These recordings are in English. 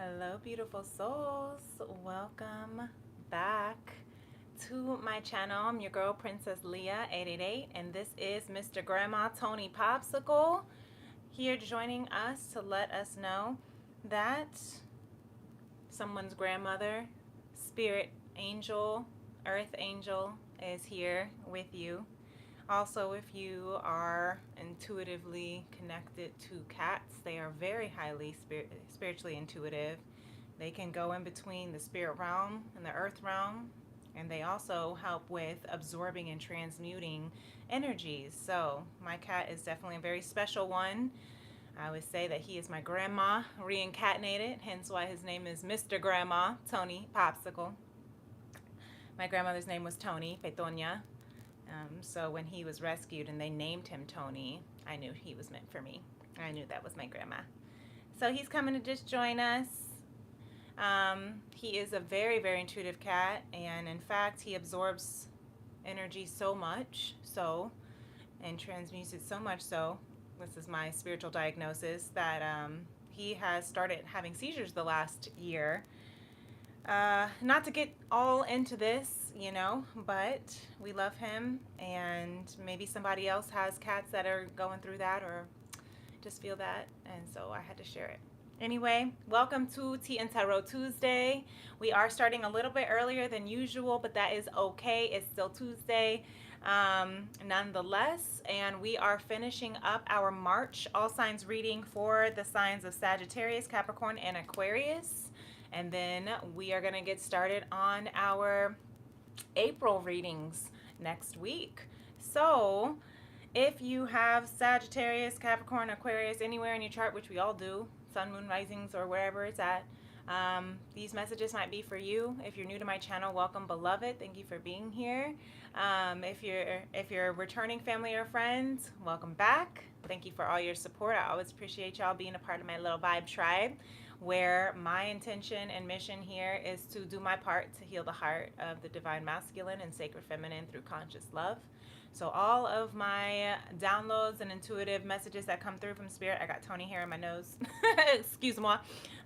Hello, beautiful souls. Welcome back to my channel. I'm your girl, Princess Leah 888, and this is Mr. Grandma Tony Popsicle here joining us to let us know that someone's grandmother, spirit angel, earth angel is here with you. Also, if you are intuitively connected to cats, they are very highly spiritually intuitive. They can go in between the spirit realm and the earth realm, and they also help with absorbing and transmuting energies. So my cat is definitely a very special one. I would say that he is my grandma reincarnated, hence why his name is Mr. Grandma Tony Popsicle. My grandmother's name was Tony Petonia. So when he was rescued and they named him Tony, I knew he was meant for me. I knew that was my grandma. So he's coming to just join us. He is a very, very intuitive cat, and in fact, he absorbs energy so much so, and transmutes it so much so, this is my spiritual diagnosis, that he has started having seizures the last year. Not to get all into this, but we love him, and maybe somebody else has cats that are going through that or just feel that, and so I had to share it. Anyway, welcome to Tea and Tarot Tuesday. We are starting a little bit earlier than usual, but that is okay. It's still Tuesday nonetheless, and we are finishing up our March all signs reading for the signs of Sagittarius, Capricorn, and Aquarius. And then we are going to get started on our April readings next week. So if you have Sagittarius, Capricorn, Aquarius anywhere in your chart, which we all do, sun, moon, risings, or wherever it's at, these messages might be for you. If you're new to my channel, welcome, beloved. Thank you for being here. If you're returning family or friends, welcome back. Thank you for all your support. I always appreciate y'all being a part of my little vibe tribe, where my intention and mission here is to do my part to heal the heart of the divine masculine and sacred feminine through conscious love. So all of my downloads and intuitive messages that come through from spirit, I got Tony hair in my nose, excuse-moi,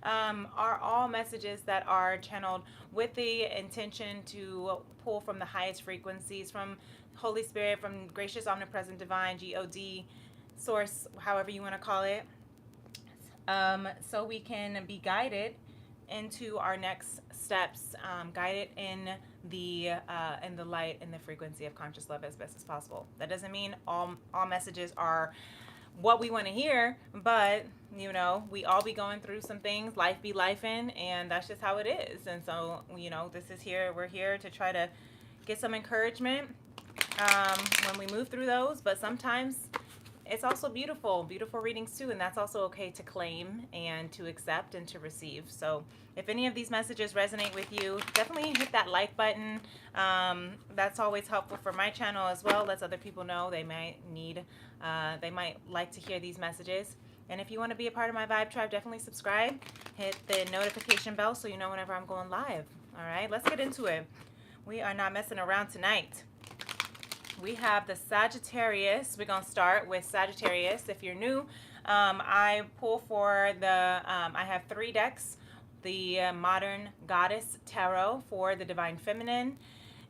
are all messages that are channeled with the intention to pull from the highest frequencies, from Holy Spirit, from gracious, omnipresent, divine, God, source, however you want to call it, so we can be guided into our next steps, guided in the light and the frequency of conscious love as best as possible. That doesn't mean all messages are what we want to hear, but we all be going through some things, life be lifing, and that's just how it is. And so we're here to try to get some encouragement when we move through those, but sometimes it's also beautiful readings too, and that's also okay to claim and to accept and to receive. So if any of these messages resonate with you, definitely hit that like button. That's always helpful for my channel as well. Lets other people know they might like to hear these messages. And if you want to be a part of my vibe tribe, definitely subscribe. Hit the notification bell so you know whenever I'm going live. All right, let's get into it. We are not messing around tonight. We have the Sagittarius. We're going to start with Sagittarius. If you're new, I pull for I have 3 decks. The Modern Goddess Tarot for the Divine Feminine,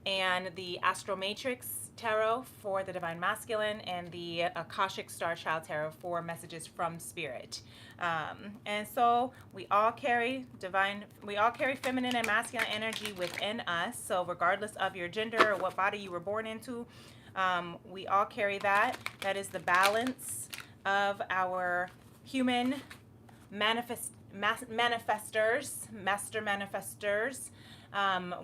and the Astro Matrix Tarot for the Divine Masculine, and the Akashic Star Child Tarot for messages from Spirit. And so we all carry feminine and masculine energy within us. So regardless of your gender or what body you were born into, we all carry that. That is the balance of our human master manifestors.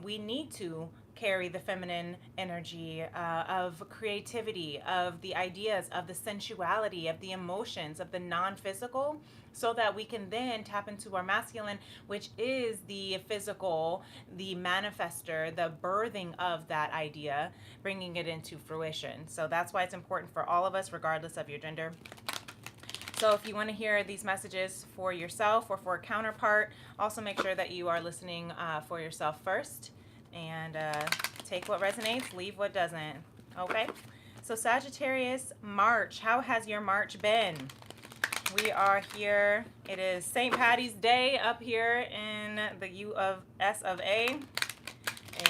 We need to carry the feminine energy of creativity, of the ideas, of the sensuality, of the emotions, of the non-physical, so that we can then tap into our masculine, which is the physical, the manifester, the birthing of that idea, bringing it into fruition. So that's why it's important for all of us, regardless of your gender. So if you want to hear these messages for yourself or for a counterpart, also make sure that you are listening for yourself first, and take what resonates, leave what doesn't. Okay? So Sagittarius, March. How has your March been? We are here. It is St. Patty's Day up here in the U.S. of A.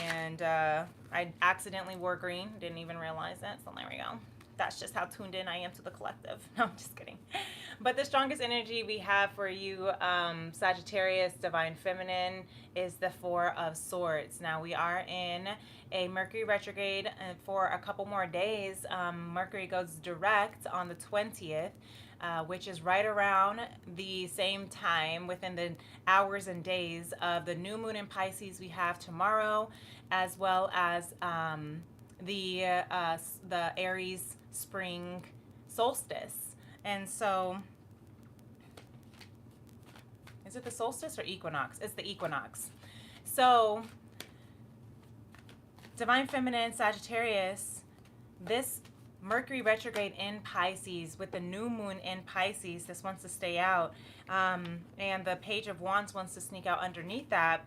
And I accidentally wore green. Didn't even realize that. So there we go. That's just how tuned in I am to the collective. No, I'm just kidding. But the strongest energy we have for you, Sagittarius, Divine Feminine, is the Four of Swords. Now, we are in a Mercury retrograde for a couple more days. Mercury goes direct on the 20th. Which is right around the same time within the hours and days of the new moon in Pisces we have tomorrow, as well as the Aries spring solstice. And so, is it the solstice or equinox? It's the equinox. So, Divine Feminine, Sagittarius, this Mercury retrograde in Pisces with the new moon in Pisces, this wants to stay out, and the Page of Wands wants to sneak out underneath that.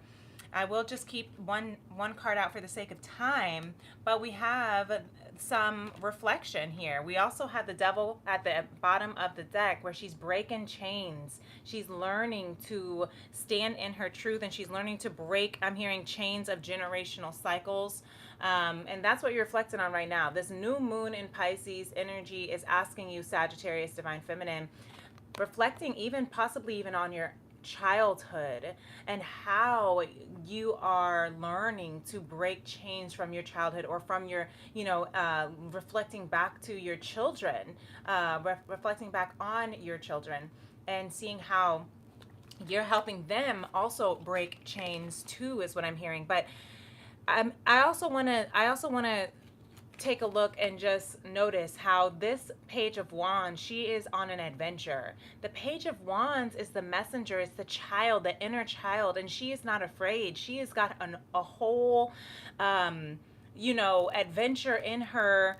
I will just keep one card out for the sake of time, but we have some reflection here. We also have the Devil at the bottom of the deck, where she's breaking chains. She's learning to stand in her truth, and she's learning to break, I'm hearing, chains of generational cycles. And that's what you're reflecting on right now. This new moon in Pisces energy is asking you, Sagittarius, Divine Feminine, reflecting possibly even on your childhood and how you are learning to break chains from your childhood, or from your, reflecting back to your children, reflecting back on your children and seeing how you're helping them also break chains too, is what I'm hearing. But I also want to take a look and just notice how this Page of Wands, she is on an adventure. The Page of Wands is the messenger, it's the child, the inner child, and she is not afraid. She has got a whole, adventure in her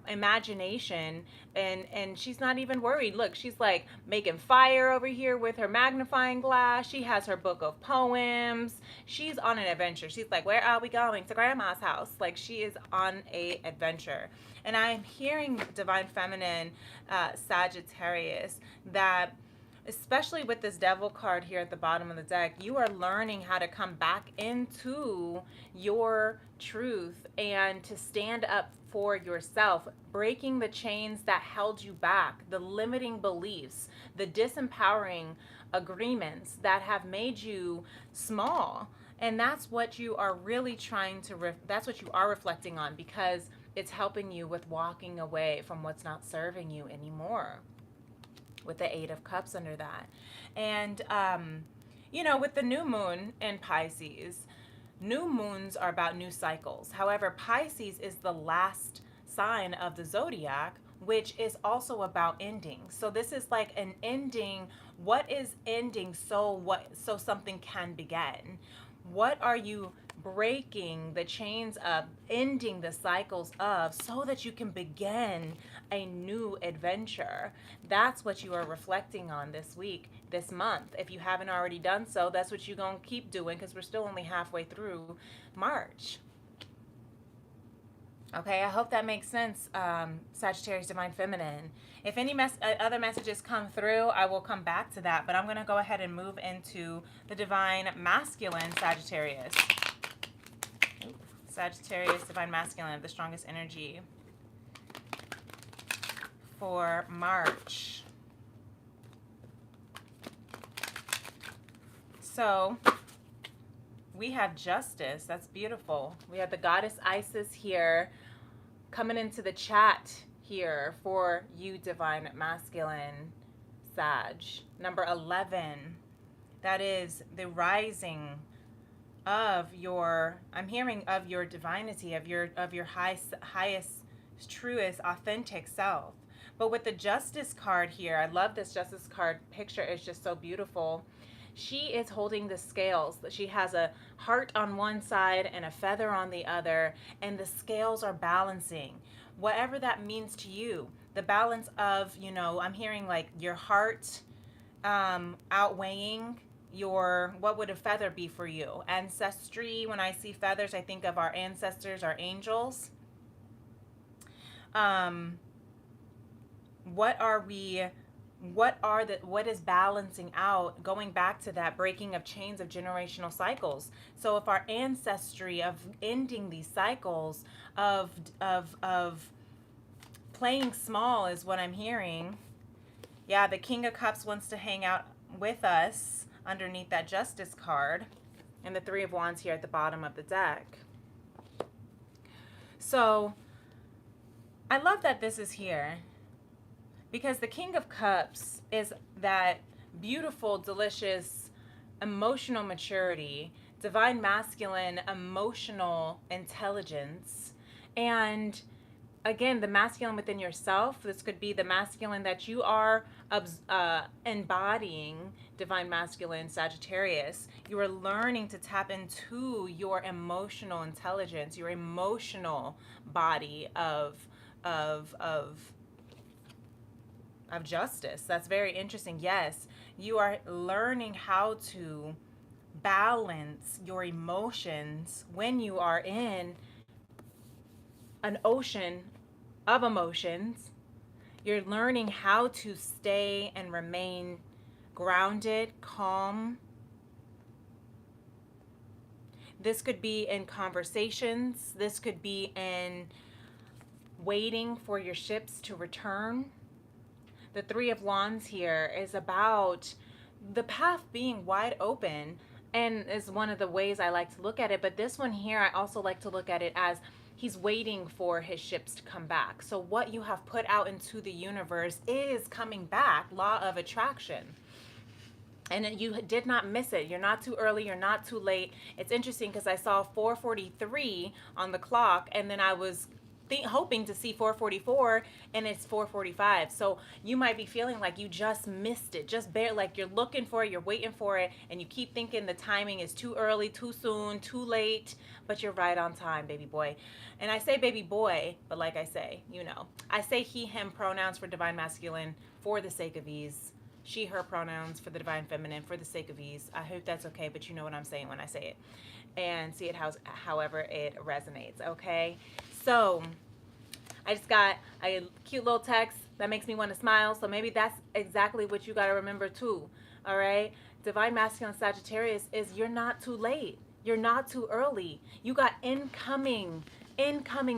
imagination, and she's not even worried. Look, she's like making fire over here with her magnifying glass. She has her book of poems. She's on an adventure. She's like, where are we going? To grandma's house. Like, she is on a adventure. And I'm hearing, Divine Feminine, Sagittarius, that especially with this Devil card here at the bottom of the deck, you are learning how to come back into your truth and to stand up for yourself, breaking the chains that held you back, the limiting beliefs, the disempowering agreements that have made you small. And that's what you are really trying to, that's what you are reflecting on, because it's helping you with walking away from what's not serving you anymore, with the Eight of Cups under that. And, with the new moon in Pisces, new moons are about new cycles. However, Pisces is the last sign of the zodiac, which is also about ending. So this is like an ending. What is ending so something can begin? What are you breaking the chains of, ending the cycles of, so that you can begin a new adventure? That's what you are reflecting on this week, this month. If you haven't already done so, that's what you're going to keep doing, because we're still only halfway through March. Okay, I hope that makes sense, Sagittarius, Divine Feminine. If any other messages come through, I will come back to that. But I'm going to go ahead and move into the Divine Masculine, Sagittarius. Sagittarius, Divine Masculine, the strongest energy for March. So we have Justice. That's beautiful. We have the goddess Isis here coming into the chat here for you, Divine Masculine, Sag. Number 11. That is the rising of your, I'm hearing, of your divinity, of your highest, truest, authentic self. But with the Justice card here, I love this Justice card picture. It's just so beautiful. She is holding the scales. She has a heart on one side and a feather on the other, and the scales are balancing. Whatever that means to you, the balance of, I'm hearing like your heart outweighing your, what would a feather be for you? Ancestry. When I see feathers, I think of our ancestors, our angels. What are we what is balancing out, going back to that breaking of chains of generational cycles. So if our ancestry of ending these cycles of playing small is what I'm hearing. Yeah, the King of Cups wants to hang out with us underneath that Justice card, and the Three of Wands here at the bottom of the deck. So I love that this is here, because the King of Cups is that beautiful, delicious, emotional maturity, divine masculine, emotional intelligence, and again, the masculine within yourself. This could be the masculine that you are embodying, divine masculine Sagittarius. You are learning to tap into your emotional intelligence, your emotional body of justice. That's very interesting. Yes, you are learning how to balance your emotions when you are in an ocean of emotions. You're learning how to stay and remain grounded, calm. This could be in conversations. This could be in waiting for your ships to return. The Three of Wands here is about the path being wide open, and is one of the ways I like to look at it. But this one here, I also like to look at it as he's waiting for his ships to come back. So what you have put out into the universe is coming back. Law of attraction. And you did not miss it. You're not too early. You're not too late. It's interesting because I saw 4:43 on the clock, and then I was hoping to see 4:44, and it's 4:45. So you might be feeling like you just missed it, just like you're looking for it, you're waiting for it, and you keep thinking the timing is too early, too soon, too late, but you're right on time, baby boy. And I say baby boy, but like I say, I say he, him pronouns for divine masculine for the sake of ease. She, her pronouns for the divine feminine for the sake of ease. I hope that's okay, but you know what I'm saying when I say it. And see it however it resonates, okay? So I just got a cute little text that makes me want to smile. So maybe that's exactly what you got to remember too, all right? Divine masculine Sagittarius is you're not too late. You're not too early. You got incoming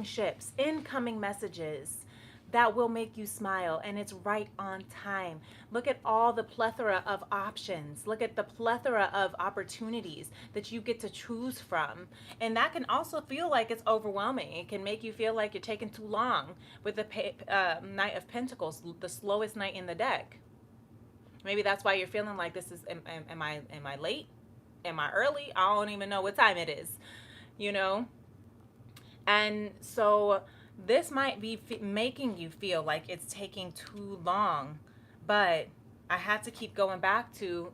ships, incoming messages that will make you smile, and it's right on time. Look at all the plethora of options. Look at the plethora of opportunities that you get to choose from. And that can also feel like it's overwhelming. It can make you feel like you're taking too long with the Knight of Pentacles, the slowest knight in the deck. Maybe that's why you're feeling like this is, am I late? Am I early? I don't even know what time it is, And so this might be making you feel like it's taking too long, but I have to keep going back to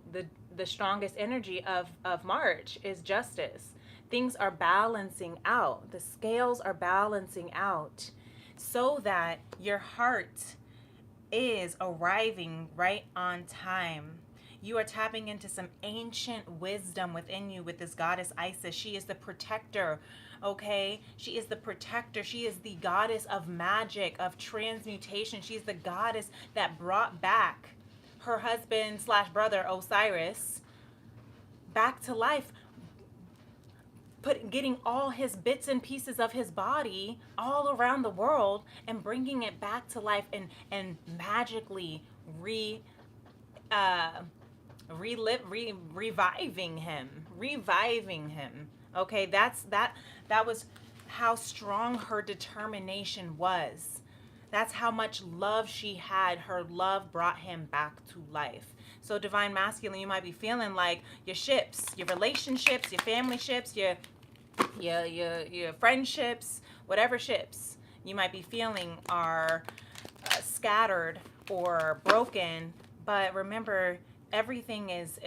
the strongest energy of March is justice. Things are balancing out. The scales are balancing out so that your heart is arriving right on time. You are tapping into some ancient wisdom within you with this goddess Isis. She is the protector, okay? She is the protector. She is the goddess of magic, of transmutation. She's the goddess that brought back her husband / brother Osiris back to life, getting all his bits and pieces of his body all around the world and bringing it back to life and magically reviving him. Okay, that was how strong her determination was. That's how much love she had. Her love brought him back to life. So divine masculine, you might be feeling like your ships, your relationships, your family ships, your friendships, whatever ships you might be feeling are scattered or broken. But remember, everything is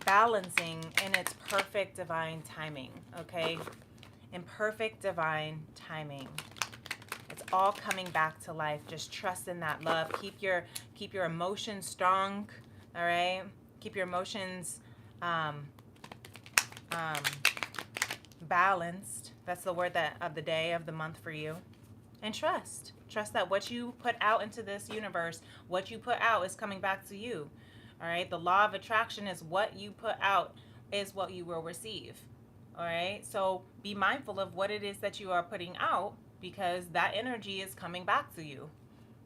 balancing in its perfect divine timing, okay? In perfect divine timing. It's all coming back to life. Just trust in that love. Keep your emotions strong, all right? Keep your emotions balanced. That's the word of the day, of the month for you. And trust. Trust that what you put out into this universe, what you put out is coming back to you. All right. The law of attraction is what you put out is what you will receive. All right. So be mindful of what it is that you are putting out, because that energy is coming back to you.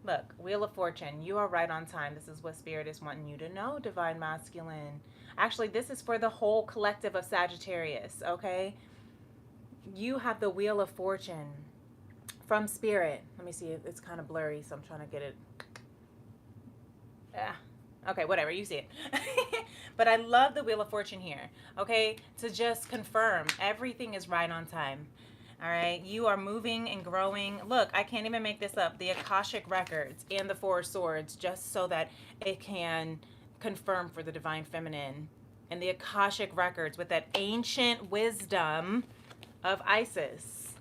Look, Wheel of Fortune, you are right on time. This is what Spirit is wanting you to know, Divine Masculine. Actually, this is for the whole collective of Sagittarius, okay? You have the Wheel of Fortune from Spirit. Let me see, it's kind of blurry, so I'm trying to get it. Yeah. Okay, whatever, you see it. But I love the Wheel of Fortune here, okay? To just confirm everything is right on time. All right, you are moving and growing. Look, I can't even make this up. The Akashic Records and the Four of Swords, just so that it can confirm for the Divine Feminine. And the Akashic Records with that ancient wisdom of Isis.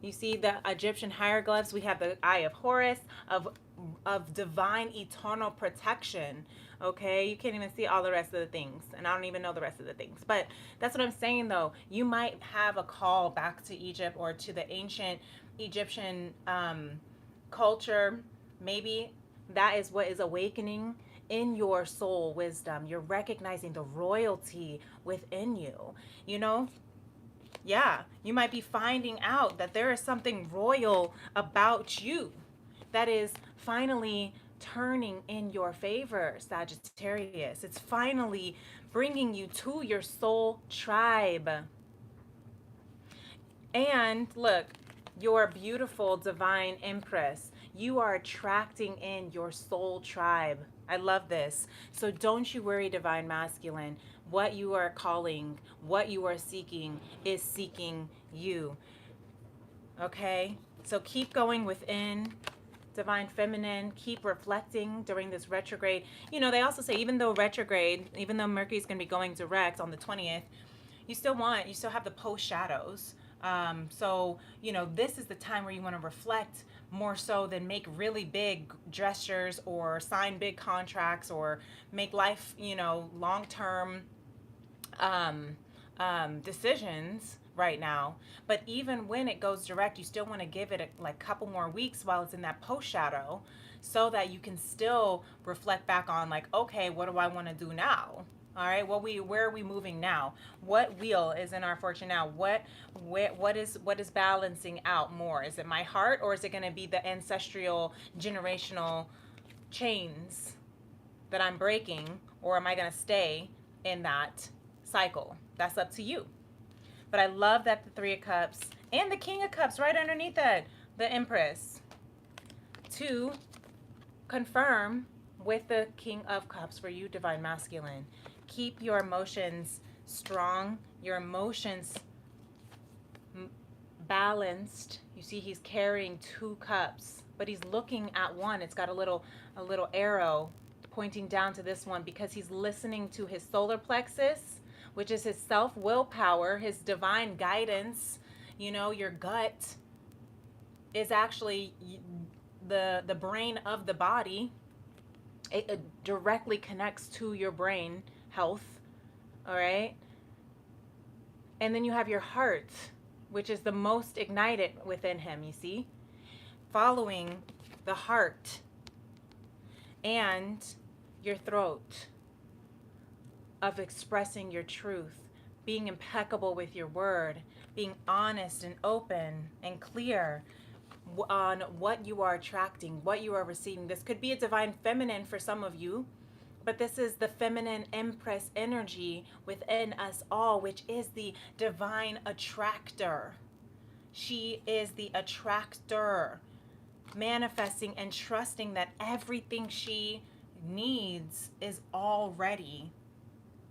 You see the Egyptian hieroglyphs. We have the Eye of Horus, of divine eternal protection. Okay, you can't even see all the rest of the things, and I don't even know the rest of the things, but that's what I'm saying. Though you might have a call back to Egypt or to the ancient Egyptian culture. Maybe that is what is awakening in your soul wisdom. You're recognizing the royalty within you, you know. Yeah, you might be finding out that there is something royal about you that is finally turning in your favor, Sagittarius. It's finally bringing you to your soul tribe. And look, your beautiful divine empress, you are attracting in your soul tribe. I love this. So don't you worry, Divine Masculine. What you are calling, what you are seeking is seeking you. Okay? So keep going within, Divine Feminine. Keep reflecting during this retrograde. You know, they also say even though retrograde, even though Mercury's going to be going direct on the 20th, you still have the post shadows. So, you know, this is the time where you want to reflect more so than make really big gestures or sign big contracts or make life, you know, long-term decisions right now. But even when it goes direct, you still want to give it a couple more weeks while it's in that post shadow, so that you can still reflect back on, like, okay, what do I want to do now? All right, where are we moving now? What wheel is in our fortune now? What is balancing out more? Is it my heart, or is it going to be the ancestral generational chains that I'm breaking, or am I going to stay in that cycle? That's up to you. But I love that the Three of Cups and the King of Cups right underneath that, the Empress, to confirm with the King of Cups for you, Divine Masculine. Keep your emotions strong, your emotions balanced. You see he's carrying 2 cups, but he's looking at one. It's got a little arrow pointing down to this one, because he's listening to his solar plexus, which is his self-willpower, his divine guidance. You know, your gut is actually the brain of the body. It directly connects to your brain health, all right? And then you have your heart, which is the most ignited within him, you see? Following the heart, and your throat of expressing your truth, being impeccable with your word, being honest and open and clear on what you are attracting, what you are receiving. This could be a Divine Feminine for some of you, but this is the feminine empress energy within us all, which is the divine attractor. She is the attractor, manifesting and trusting that everything she needs is already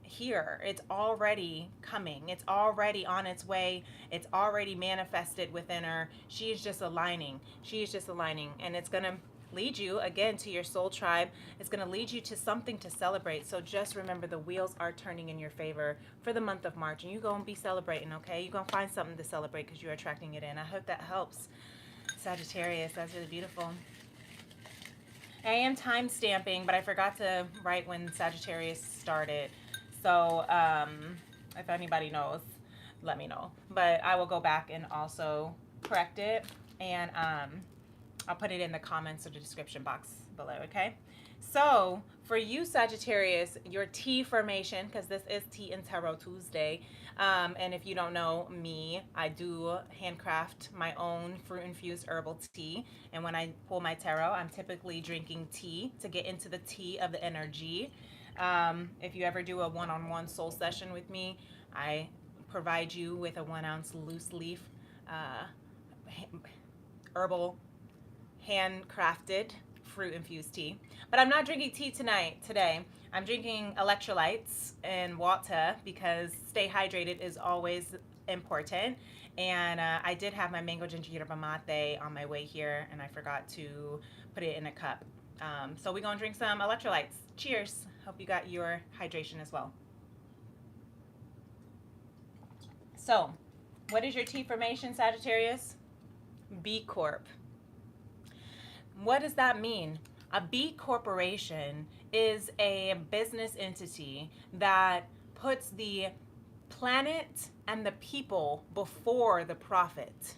here. It's already coming. It's already on its way. It's already manifested within her. She is just aligning. She is just aligning. And it's going to lead you again to your soul tribe. It's going to lead you to something to celebrate. So just remember, the wheels are turning in your favor for the month of March, and you're going to be celebrating, okay? You're going to find something to celebrate because you're attracting it in. I hope that helps, Sagittarius. That's really beautiful. I am time stamping, but I forgot to write when Sagittarius started. So if anybody knows, let me know. But I will go back and also correct it. And I'll put it in the comments or the description box below, okay? So for you, Sagittarius, your tea formation, because this is Tea and Tarot Tuesday, and if you don't know me, I do handcraft my own fruit-infused herbal tea, and when I pull my tarot, I'm typically drinking tea to get into the tea of the energy. If you ever do a one-on-one soul session with me, I provide you with a 1-ounce loose leaf herbal handcrafted fruit infused tea. But I'm not drinking tea today. I'm drinking electrolytes and water because stay hydrated is always important. And I did have my mango ginger yerba mate on my way here, and I forgot to put it in a cup. So we're gonna drink some electrolytes. Cheers. Hope you got your hydration as well. So, what is your tea formation, Sagittarius? B Corp. What does that mean? A B corporation is a business entity that puts the planet and the people before the profit.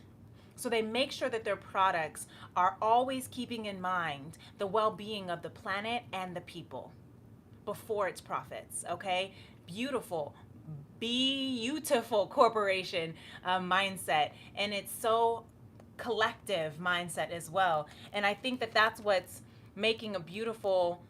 So they make sure that their products are always keeping in mind the well-being of the planet and the people before its profits, okay? Beautiful corporation mindset. And it's so collective mindset as well. And I think that that's what's making a beautiful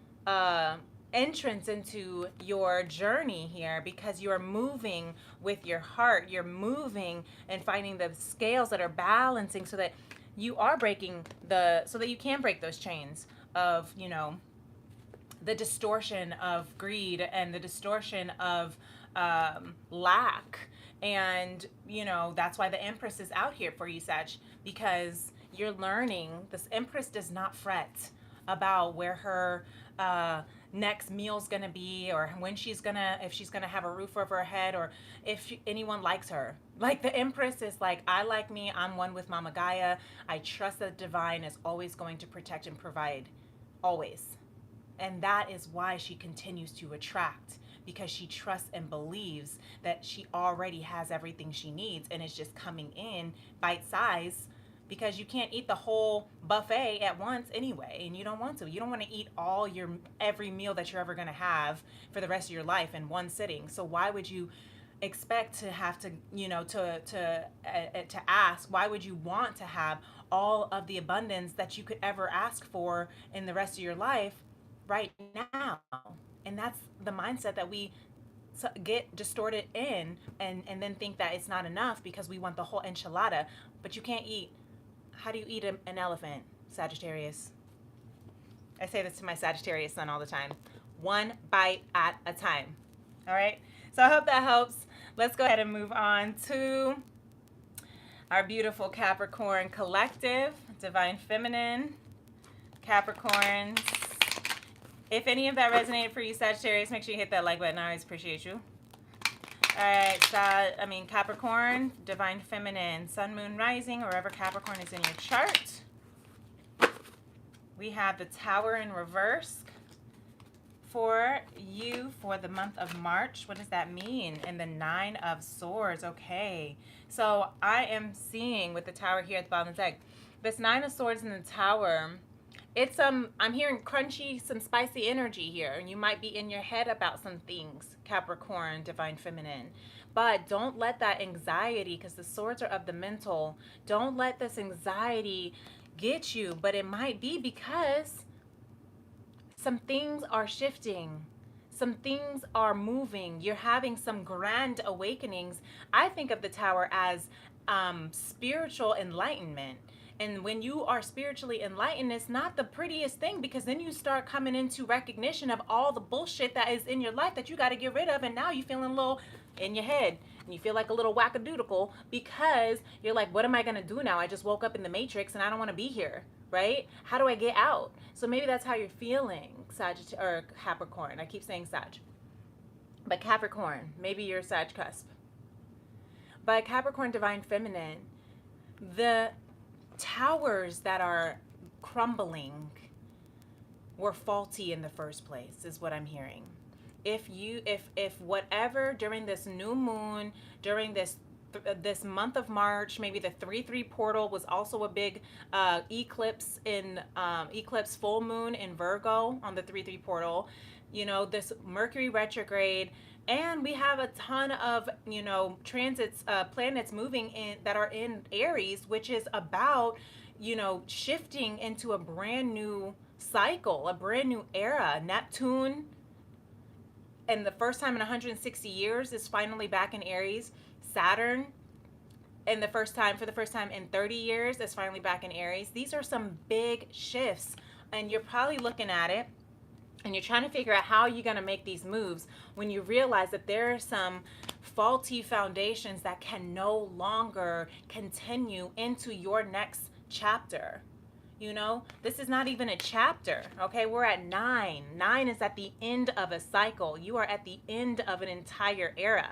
entrance into your journey here, because you're moving with your heart. You're moving and finding the scales that are balancing so that you are breaking so that you can break those chains of, you know, the distortion of greed and the distortion of lack. And, you know, that's why the Empress is out here for you, Sag, because you're learning this Empress does not fret about where her next meal's gonna be, or when if she's gonna have a roof over her head, or if anyone likes her. Like, the Empress is like, I like me, I'm one with Mama Gaia. I trust that the divine is always going to protect and provide, always. And that is why she continues to attract, because she trusts and believes that she already has everything she needs, and it's just coming in bite size, because you can't eat the whole buffet at once anyway, and you don't want to. You don't want to eat every meal that you're ever going to have for the rest of your life in one sitting. So why would you expect to have to, you know, to ask? Why would you want to have all of the abundance that you could ever ask for in the rest of your life right now? And that's the mindset that we get distorted in, and then think that it's not enough because we want the whole enchilada. But you can't eat. How do you eat an elephant, Sagittarius? I say this to my Sagittarius son all the time. One bite at a time. All right? So I hope that helps. Let's go ahead and move on to our beautiful Capricorn collective, Divine Feminine, Capricorns. If any of that resonated for you, Sagittarius, make sure you hit that like button. I always appreciate you. All right, Capricorn, Divine Feminine, Sun, Moon, Rising, wherever Capricorn is in your chart. We have the Tower in reverse for you for the month of March. What does that mean? And the 9 of Swords. Okay, so I am seeing with the Tower here at the bottom of the deck, this 9 of Swords in the Tower. It's I'm hearing crunchy, some spicy energy here, and you might be in your head about some things, Capricorn, Divine Feminine. But don't let that anxiety, because the swords are of the mental, don't let this anxiety get you. But it might be because some things are shifting, some things are moving. You're having some grand awakenings. I think of the Tower as spiritual enlightenment. And when you are spiritually enlightened, it's not the prettiest thing, because then you start coming into recognition of all the bullshit that is in your life that you got to get rid of. And now you're feeling a little in your head, and you feel like a little wackadoodle, because you're like, what am I going to do now? I just woke up in the Matrix and I don't want to be here, right? How do I get out? So maybe that's how you're feeling, Sagittarius or Capricorn. I keep saying Sag. But Capricorn, maybe you're Sag cusp. But Capricorn, Divine Feminine, the towers that are crumbling were faulty in the first place, is what I'm hearing. If whatever during this new moon, during this this month of March, maybe the 3-3 portal was also a big eclipse in eclipse full moon in Virgo on the 3-3 portal. You know, this Mercury retrograde, and we have a ton of, you know, transits, planets moving in that are in Aries, which is about, you know, shifting into a brand new cycle, a brand new era. Neptune, and the first time in 160 years, is finally back in Aries. Saturn, and for the first time in 30 years, is finally back in Aries. These are some big shifts, and you're probably looking at it and you're trying to figure out how you're going to make these moves when you realize that there are some faulty foundations that can no longer continue into your next chapter. You know, this is not even a chapter, okay? We're at 9. 9 is at the end of a cycle. You are at the end of an entire era.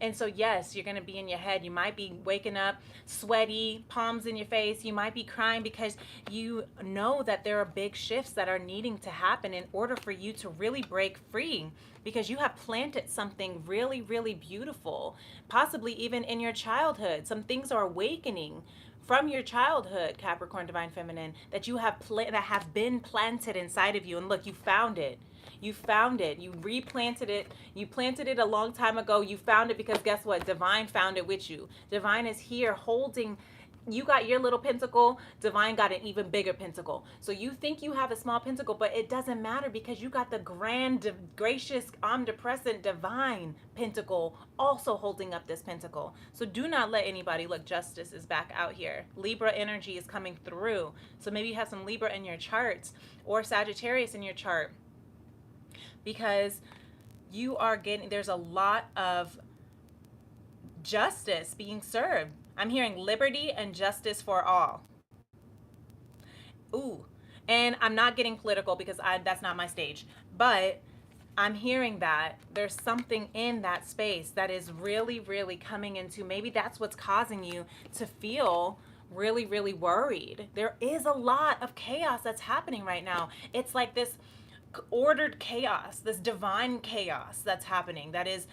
And so, yes, you're going to be in your head. You might be waking up sweaty, palms in your face. You might be crying because you know that there are big shifts that are needing to happen in order for you to really break free, because you have planted something really, really beautiful, possibly even in your childhood. Some things are awakening from your childhood, Capricorn Divine Feminine, that you have that have been planted inside of you. And look, you found it. You found it. You replanted it. You planted it a long time ago. You found it because guess what? Divine found it with you. Divine is here holding. You got your little pentacle. Divine got an even bigger pentacle. So you think you have a small pentacle, but it doesn't matter because you got the grand, gracious, omnipresent, divine pentacle also holding up this pentacle. So do not let anybody look. Justice is back out here. Libra energy is coming through. So maybe you have some Libra in your charts or Sagittarius in your chart, because you are getting, there's a lot of justice being served. I'm hearing liberty and justice for all. Ooh, and I'm not getting political because that's not my stage, but I'm hearing that there's something in that space that is really, really coming into, maybe that's what's causing you to feel really, really worried. There is a lot of chaos that's happening right now. It's like this ordered chaos, this divine chaos that's happening, that is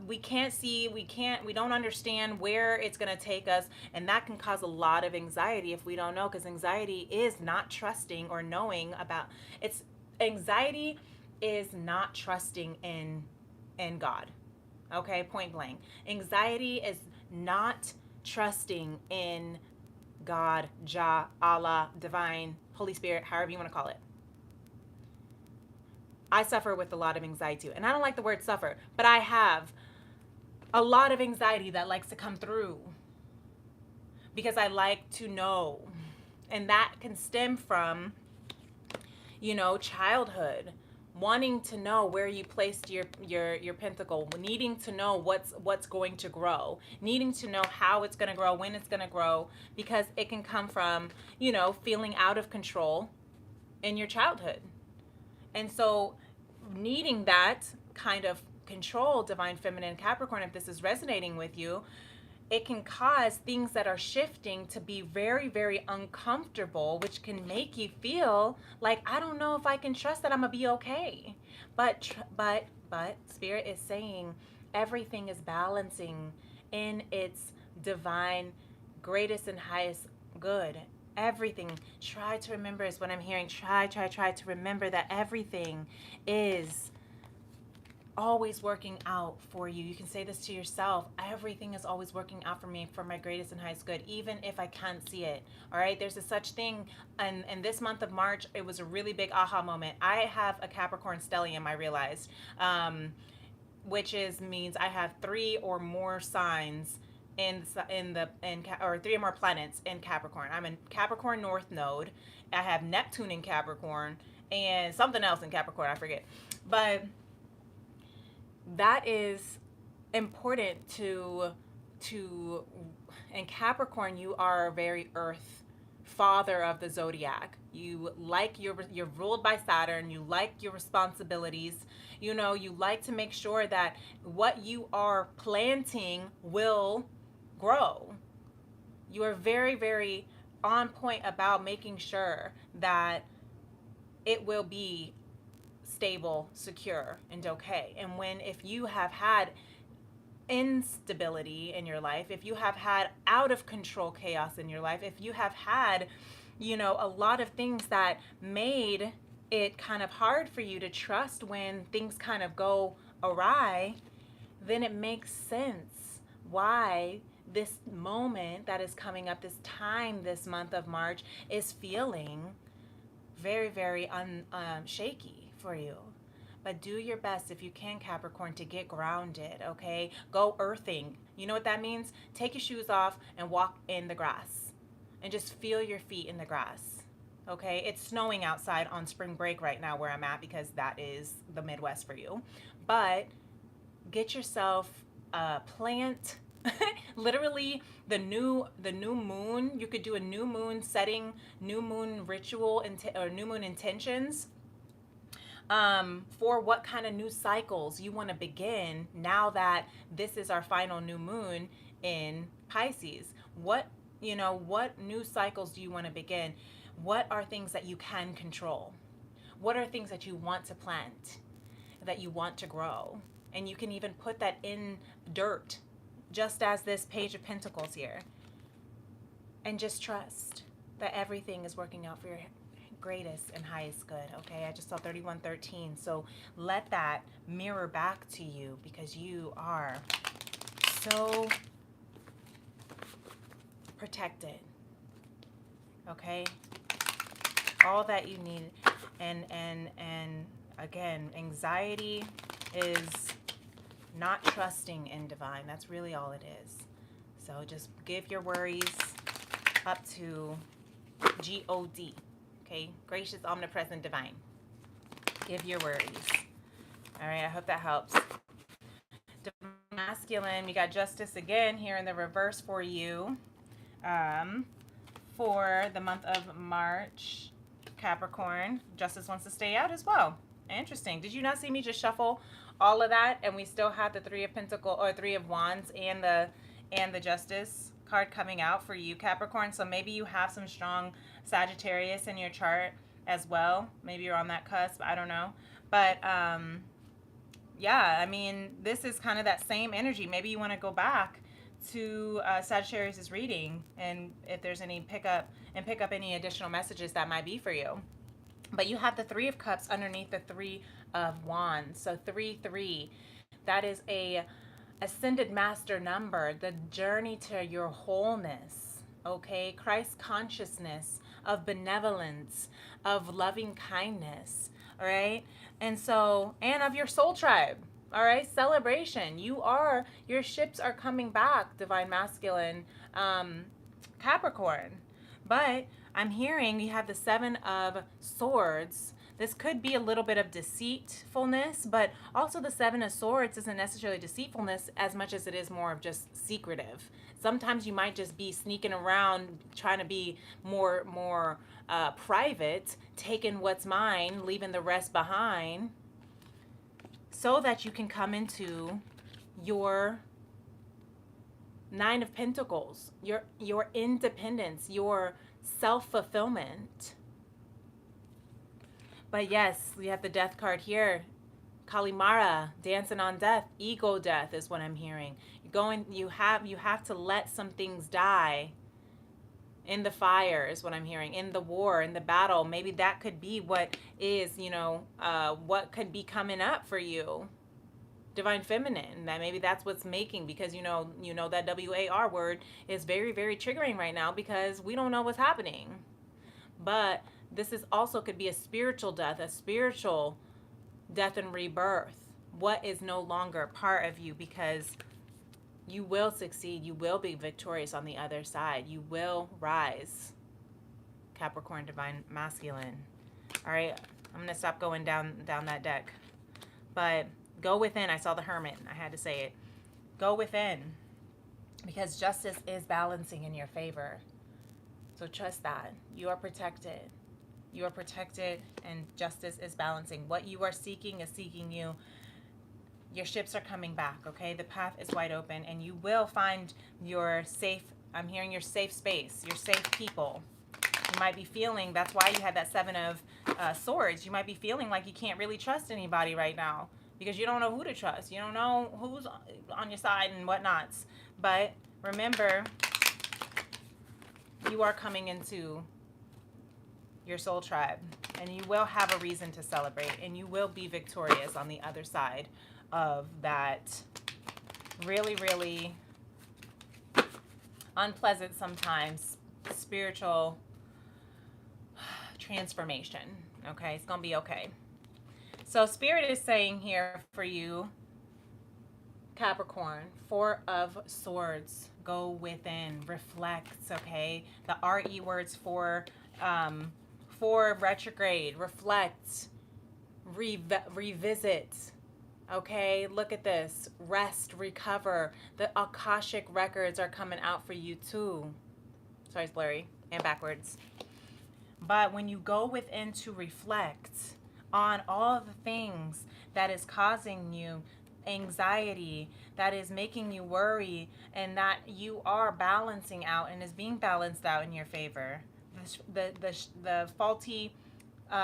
we can't see, we don't understand where it's going to take us, and that can cause a lot of anxiety if we don't know, because anxiety is not trusting or knowing about it's anxiety is not trusting in God. Okay, point blank. Anxiety is not trusting in God, Jah, Allah, divine, Holy Spirit, however you want to call it. I suffer with a lot of anxiety too. And I don't like the word suffer, but I have a lot of anxiety that likes to come through because I like to know. And that can stem from, you know, childhood, wanting to know where you placed your pentacle, needing to know what's going to grow, needing to know how it's going to grow, when it's going to grow, because it can come from, you know, feeling out of control in your childhood. And so needing that kind of control, Divine Feminine Capricorn, if this is resonating with you, it can cause things that are shifting to be very, very uncomfortable, which can make you feel like, I don't know if I can trust that I'm gonna be okay. But Spirit is saying everything is balancing in its divine, greatest and highest good. Everything. Try to remember is what I'm hearing. Try to remember that everything is always working out for you. You can say this to yourself. Everything is always working out for me for my greatest and highest good, even if I can't see it. All right. There's a such thing. And this month of March, it was a really big aha moment. I have a Capricorn stellium, I realized, which means I have 3 or more signs or 3 or more planets in Capricorn. I'm in Capricorn North Node. I have Neptune in Capricorn and something else in Capricorn, I forget. But that is important to in Capricorn, you are very earth, father of the zodiac. You like you're ruled by Saturn. You like your responsibilities. You know, you like to make sure that what you are planting will grow. You are very, very on point about making sure that it will be stable, secure, and okay. And if you have had instability in your life, if you have had out of control chaos in your life, if you have had, a lot of things that made it kind of hard for you to trust when things kind of go awry, then it makes sense why this moment that is coming up, this time, this month of March, is feeling very, very shaky for you. But do your best, if you can, Capricorn, to get grounded, okay? Go earthing. You know what that means? Take your shoes off and walk in the grass and just feel your feet in the grass, okay? It's snowing outside on spring break right now where I'm at, because that is the Midwest for you. But get yourself a plant. Literally, the new moon, you could do a new moon setting, new moon ritual, or new moon intentions, for what kind of new cycles you want to begin now that this is our final new moon in Pisces. What new cycles do you want to begin? What are things that you can control? What are things that you want to plant, that you want to grow? And you can even put that in dirt, just as this Page of Pentacles here. And just trust that everything is working out for your greatest and highest good, okay? I just saw 3113. So let that mirror back to you, because you are so protected, okay? All that you need. And again, anxiety is not trusting in divine. That's really all it is. So just give your worries up to God. Okay, gracious, omnipresent, divine. Give your worries. All right, I hope that helps. Divine masculine, we got justice again here in the reverse for you, for the month of March. Capricorn, justice wants to stay out as well. Interesting. Did you not see me just shuffle all of that, and we still have the Three of Pentacles, or Three of Wands, and the Justice card coming out for you, Capricorn? So maybe you have some strong Sagittarius in your chart as well. Maybe you're on that cusp. I don't know. But yeah, I mean, this is kind of that same energy. Maybe you want to go back to Sagittarius's reading, and if there's any pick up any additional messages that might be for you. But you have the Three of Cups underneath the Three of Wands. So 3-3, that is a ascended master number, the journey to your wholeness, okay? Christ consciousness, of benevolence, of loving kindness, all right? And so, and of your soul tribe, all right? Celebration. Your ships are coming back, divine masculine, Capricorn. But I'm hearing you have the Seven of Swords. This could be a little bit of deceitfulness, but also the Seven of Swords isn't necessarily deceitfulness as much as it is more of just secretive. Sometimes you might just be sneaking around trying to be more private, taking what's mine, leaving the rest behind, so that you can come into your Nine of Pentacles, your independence, your self-fulfillment. But yes, we have the Death card here. Kalimara, dancing on death, ego death is what I'm hearing. You have to let some things die in the fire is what I'm hearing, in the war, in the battle. Maybe that could be what is, what could be coming up for you. Divine feminine, that maybe that's what's making, because that WAR word is very, very triggering right now, because we don't know what's happening. But this is also could be a spiritual death and rebirth. What is no longer part of you, because you will succeed. You will be victorious on the other side. You will rise. Capricorn, divine masculine. All right, I'm gonna stop going down that deck, but go within. I saw the Hermit. I had to say it. Go within, because justice is balancing in your favor. So trust that. You are protected. You are protected, and justice is balancing. What you are seeking is seeking you. Your ships are coming back, okay? The path is wide open, and you will find your safe, I'm hearing your safe space, your safe people. You might be feeling, that's why you had that Seven of Swords. You might be feeling like you can't really trust anybody right now. because you don't know who to trust. You don't know who's on your side and whatnots. But remember, you are coming into your soul tribe, and you will have a reason to celebrate, and you will be victorious on the other side of that really, really unpleasant sometimes spiritual transformation. Okay, it's gonna be okay. So Spirit is saying here for you, Capricorn, Four of Swords, go within, reflect, okay? The RE words for retrograde, reflect, revisit, okay? Look at this, rest, recover. The Akashic records are coming out for you too. Sorry, it's blurry and backwards. But when you go within to reflect on all the things that is causing you anxiety, that is making you worry, and that you are balancing out and is being balanced out in your favor. The faulty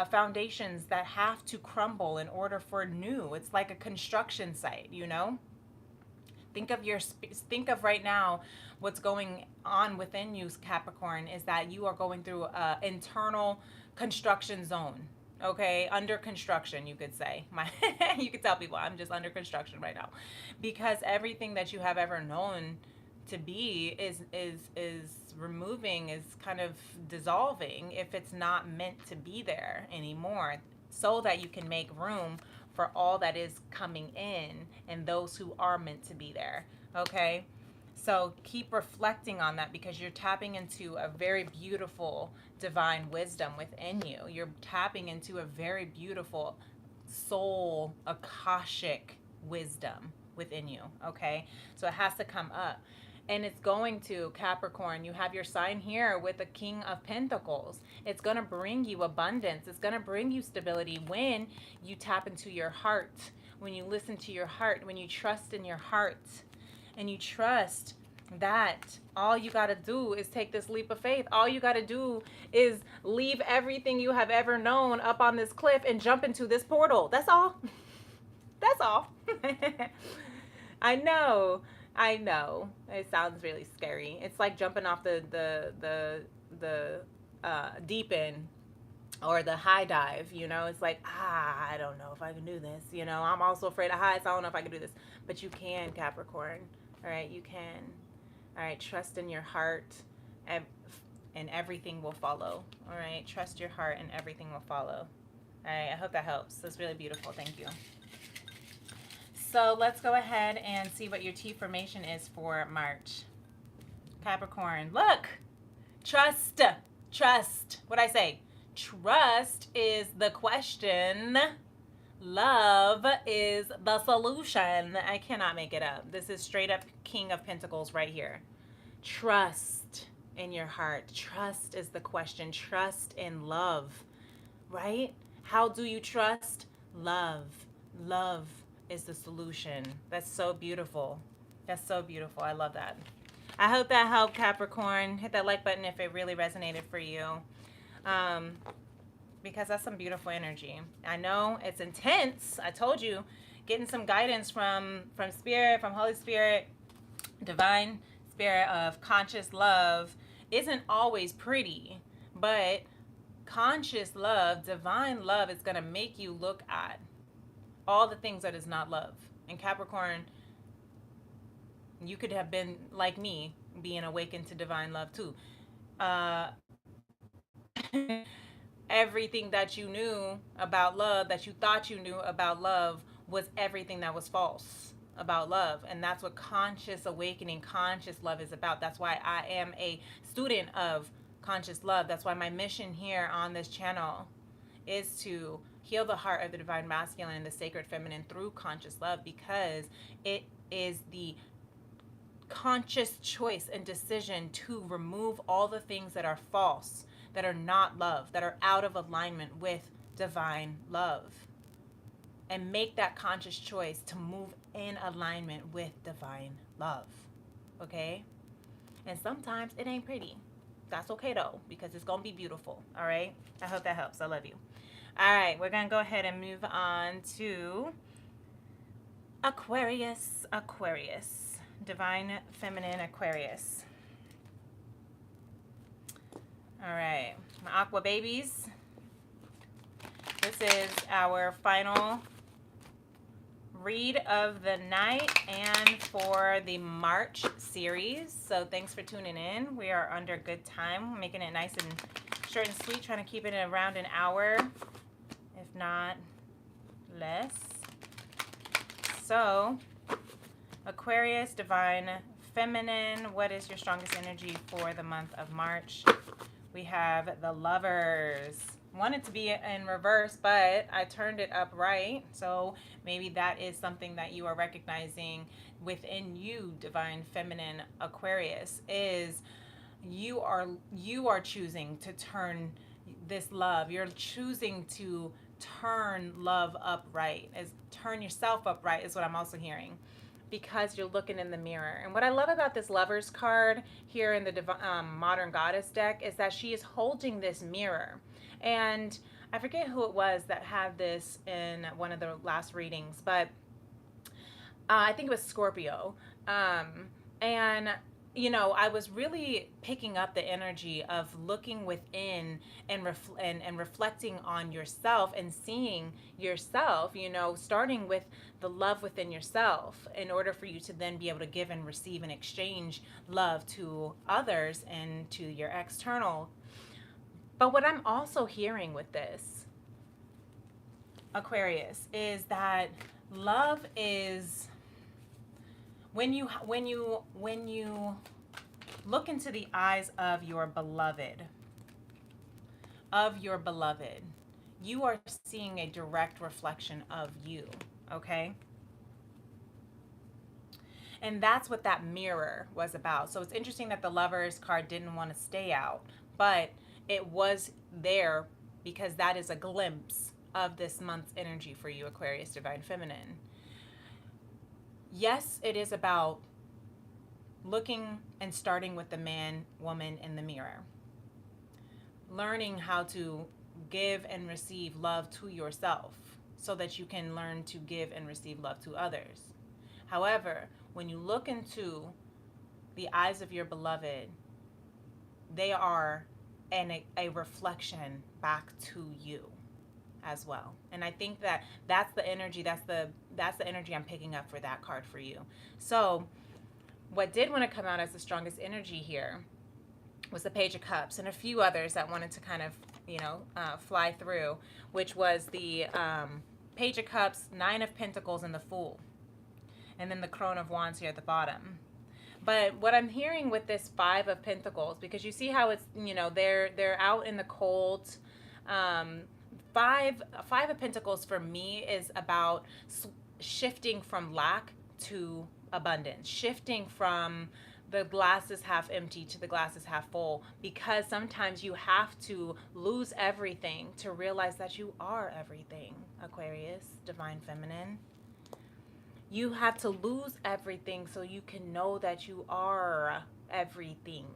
foundations that have to crumble in order for new. It's like a construction site, you know? Think of right now what's going on within you, Capricorn, is that you are going through an internal construction zone. Okay, under construction, you could say. You could tell people I'm just under construction right now, because everything that you have ever known to be is removing, is kind of dissolving if it's not meant to be there anymore, so that you can make room for all that is coming in and those who are meant to be there. Okay, so keep reflecting on that, because you're tapping into a very beautiful divine wisdom within you. You're tapping into a very beautiful soul Akashic wisdom within you. Okay, so it has to come up. And it's going to, Capricorn, you have your sign here with the King of Pentacles. It's going to bring you abundance. It's going to bring you stability when you tap into your heart, when you listen to your heart, when you trust in your heart, and you trust that all you got to do is take this leap of faith. All you got to do is leave everything you have ever known up on this cliff and jump into this portal. That's all. That's all. I know. It sounds really scary. It's like jumping off the deep end or the high dive, you know. It's like, I don't know if I can do this, you know. I'm also afraid of heights. I don't know if I can do this. But you can, Capricorn. All right, you can. All right, trust in your heart, and everything will follow. All right, trust your heart and everything will follow. All right, I hope that helps. That's really beautiful. Thank you. So let's go ahead and see what your T formation is for March. Capricorn, look, trust. What'd I say? Trust is the question. Love is the solution. I cannot make it up. This is straight up King of Pentacles right here. Trust in your heart. Trust is the question. Trust in love, right? How do you trust? Love. Love is the solution. That's so beautiful. That's so beautiful. I love that. I hope that helped, Capricorn. Hit that like button if it really resonated for you. Because that's some beautiful energy. I know it's intense. I told you, getting some guidance from Spirit, from Holy Spirit, Divine Spirit of conscious love isn't always pretty, but conscious love, divine love is going to make you look at all the things that is not love. And Capricorn, you could have been like me, being awakened to divine love too. Everything that you knew about love, that you thought you knew about love, was everything that was false about love. And that's what conscious awakening, conscious love is about. That's why I am a student of conscious love. That's why my mission here on this channel is to heal the heart of the divine masculine and the sacred feminine through conscious love, because it is the conscious choice and decision to remove all the things that are false, that are not love, that are out of alignment with divine love, and make that conscious choice to move in alignment with divine love. Okay? And sometimes it ain't pretty. That's okay though, because it's gonna be beautiful. All right? I hope that helps. I love you. All right, we're gonna go ahead and move on to Aquarius, Aquarius, Divine Feminine Aquarius. All right, my Aqua babies. This is our final read of the night and for the March series. So thanks for tuning in. We are under good time, making it nice and short and sweet, trying to keep it around an hour, if not less. So, Aquarius, Divine Feminine, what is your strongest energy for the month of March? We have the Lovers. Wanted to be in reverse, but I turned it upright. So maybe that is something that you are recognizing within you, Divine Feminine Aquarius, is you are choosing to turn this love. You're choosing to turn love upright, is turn yourself upright, is what I'm also hearing, because you're looking in the mirror. And what I love about this Lovers card here in the Modern Goddess deck is that she is holding this mirror. And I forget who it was that had this in one of the last readings, but I think it was Scorpio. And you know, I was really picking up the energy of looking within and reflecting on yourself and seeing yourself, you know, starting with the love within yourself in order for you to then be able to give and receive and exchange love to others and to your external. But what I'm also hearing with this, Aquarius, is that love is when you look into the eyes of your beloved, you are seeing a direct reflection of you, okay? And that's what that mirror was about. So it's interesting that the Lovers card didn't want to stay out, but it was there because that is a glimpse of this month's energy for you, Aquarius, Divine Feminine. Yes, it is about looking and starting with the man, woman in the mirror. Learning how to give and receive love to yourself so that you can learn to give and receive love to others. However, when you look into the eyes of your beloved, they are a reflection back to you as well. And I think that that's the energy, that's the energy I'm picking up for that card for you. So what did want to come out as the strongest energy here was the Page of Cups and a few others that wanted to kind of, you know, fly through, which was the Page of Cups, Nine of Pentacles, and the Fool. And then the Crone of Wands here at the bottom. But what I'm hearing with this Five of Pentacles, because you see how it's, you know, they're out in the cold. Five of Pentacles for me is about shifting from lack to abundance, shifting from the glass is half empty to the glass is half full, because sometimes you have to lose everything to realize that you are everything, Aquarius, Divine Feminine. You have to lose everything so you can know that you are everything.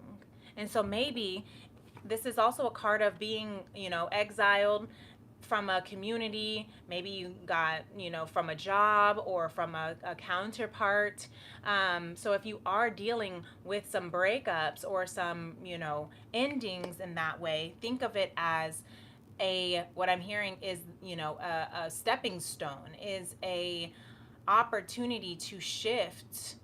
And so maybe this is also a card of being, you know, exiled from a community. Maybe you got, you know, from a job or from a counterpart. So if you are dealing with some breakups or some, you know, endings in that way, think of it as what I'm hearing is, you know, a stepping stone, is a opportunity to shift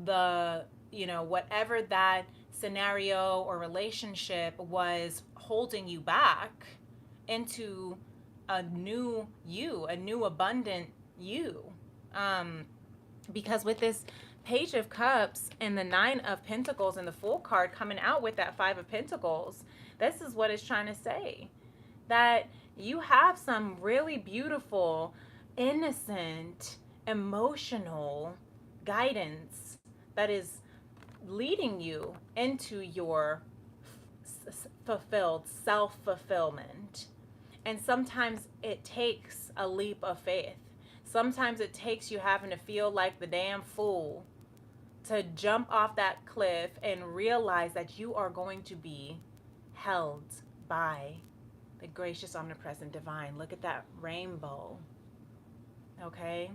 the, you know, whatever that scenario or relationship was holding you back into a new you, a new abundant you. Because with this Page of Cups and the Nine of Pentacles and the Fool card coming out with that Five of Pentacles, this is what it's trying to say. That you have some really beautiful, innocent, emotional guidance that is leading you into your fulfilled self-fulfillment. And sometimes it takes a leap of faith. Sometimes it takes you having to feel like the damn fool to jump off that cliff and realize that you are going to be held by the gracious, omnipresent, divine. Look at that rainbow. Okay?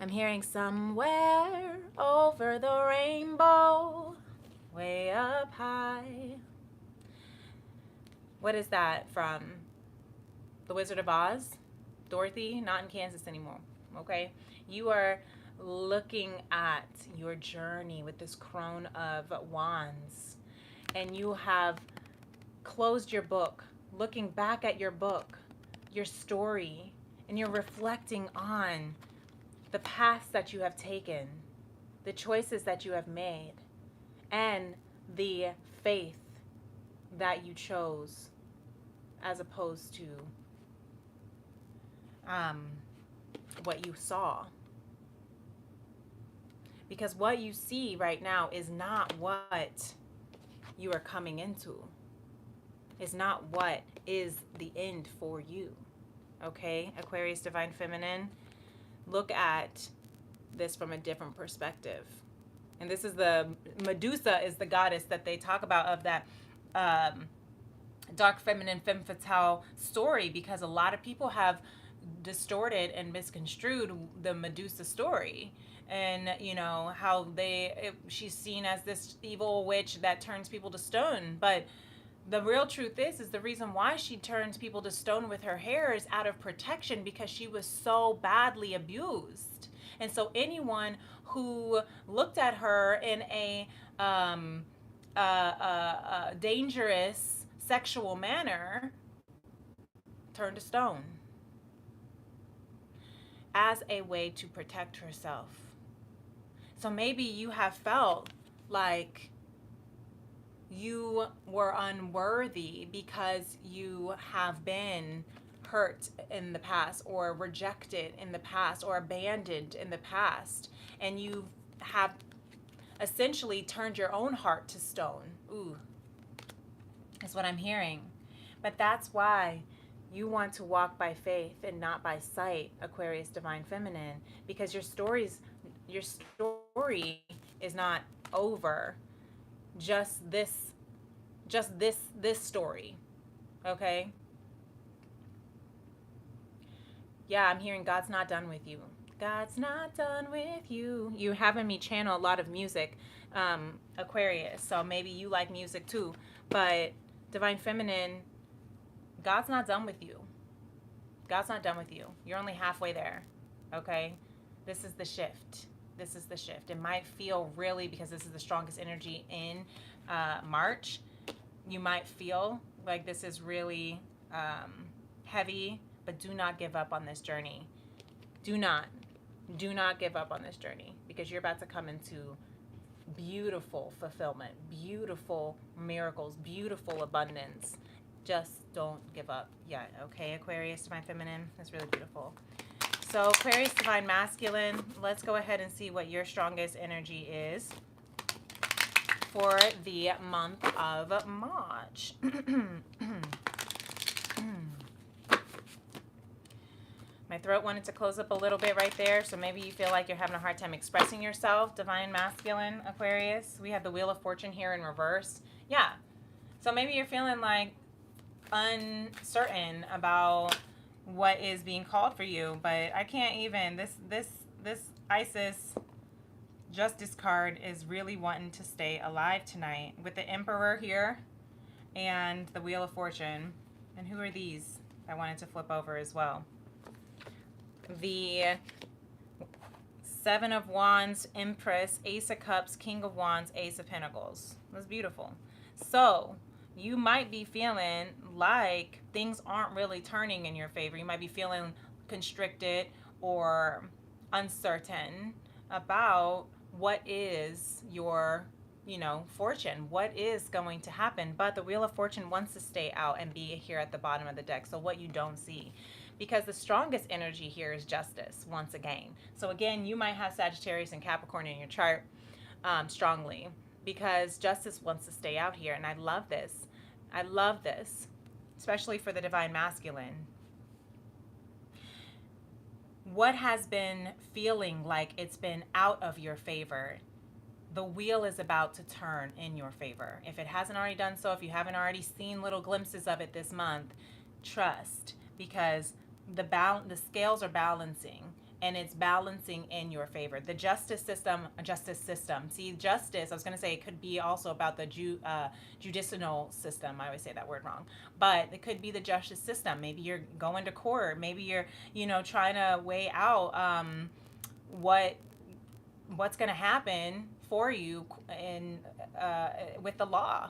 I'm hearing somewhere over the rainbow, way up high. What is that from? The Wizard of Oz? Dorothy, not in Kansas anymore. Okay? You are looking at your journey with this crone of wands, and you have closed your book, looking back at your book, your story, and you're reflecting on the paths that you have taken, the choices that you have made, and the faith that you chose as opposed to what you saw. Because what you see right now is not what you are coming into. Is not what is the end for you. Okay, Aquarius Divine Feminine, look at this from a different perspective. And this is the Medusa is the goddess that they talk about of that dark feminine femme fatale story, because a lot of people have distorted and misconstrued the Medusa story, and you know how she's seen as this evil witch that turns people to stone. But the real truth is the reason why she turns people to stone with her hair is out of protection, because she was so badly abused. And so anyone who looked at her in a dangerous sexual manner turned to stone as a way to protect herself. So maybe you have felt like you were unworthy because you have been hurt in the past, or rejected in the past, or abandoned in the past, and you have essentially turned your own heart to stone. Ooh, that's what I'm hearing. But that's why you want to walk by faith and not by sight, Aquarius Divine Feminine, because your story is not over. Just this story. Okay? Yeah, I'm hearing God's not done with you. God's not done with you. You're having me channel a lot of music, Aquarius. So maybe you like music too. But Divine Feminine, God's not done with you. God's not done with you. You're only halfway there. Okay? This is the shift. This is the shift. It might feel really, because this is the strongest energy in March, you might feel like this is really heavy, but do not give up on this journey. Do not give up on this journey, because you're about to come into beautiful fulfillment, beautiful miracles, beautiful abundance. Just don't give up yet. Okay, Aquarius Divine Feminine, that's really beautiful. So Aquarius Divine Masculine, let's go ahead and see what your strongest energy is for the month of March. My throat wanted to close up a little bit right there, so maybe you feel like you're having a hard time expressing yourself. Divine Masculine, Aquarius. We have the Wheel of Fortune here in reverse. Yeah. So maybe you're feeling like uncertain about what is being called for you, but I can't even. This Isis Justice card is really wanting to stay alive tonight with the Emperor here and the Wheel of Fortune. And who are these? I wanted to flip over as well. The Seven of Wands, Empress, Ace of Cups, King of Wands, Ace of Pentacles. That's beautiful. So you might be feeling like things aren't really turning in your favor. You might be feeling constricted or uncertain about what is your, fortune, what is going to happen. But the Wheel of Fortune wants to stay out and be here at the bottom of the deck. So what you don't see. Because the strongest energy here is justice, once again. So again, you might have Sagittarius and Capricorn in your chart strongly, because justice wants to stay out here. And I love this. I love this, especially for the Divine Masculine. What has been feeling like it's been out of your favor, the wheel is about to turn in your favor. If it hasn't already done so, if you haven't already seen little glimpses of it this month, trust, because the scales are balancing, and it's balancing in your favor. The justice system. See, justice, I was going to say it could be also about the judicial system. I always say that word wrong. But it could be the justice system. Maybe you're going to court. Maybe you're, trying to weigh out what's going to happen for you in with the law.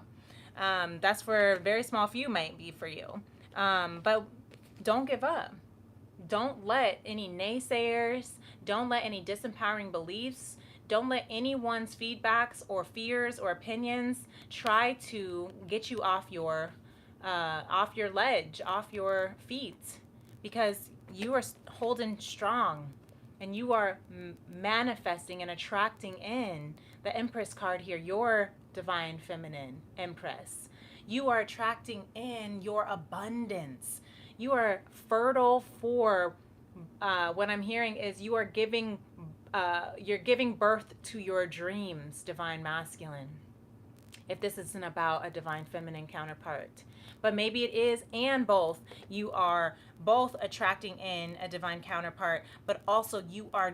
That's for a very small few, might be for you. But don't give up. Don't let any naysayers, don't let any disempowering beliefs, don't let anyone's feedbacks or fears or opinions try to get you off your ledge, off your feet, because you are holding strong and you are manifesting and attracting in the Empress card here, your divine feminine Empress. You are attracting in your abundance. You are fertile for what I'm hearing is you're giving birth to your dreams, divine masculine. If this isn't about a divine feminine counterpart, but maybe it is, and both. You are both attracting in a divine counterpart, but also you are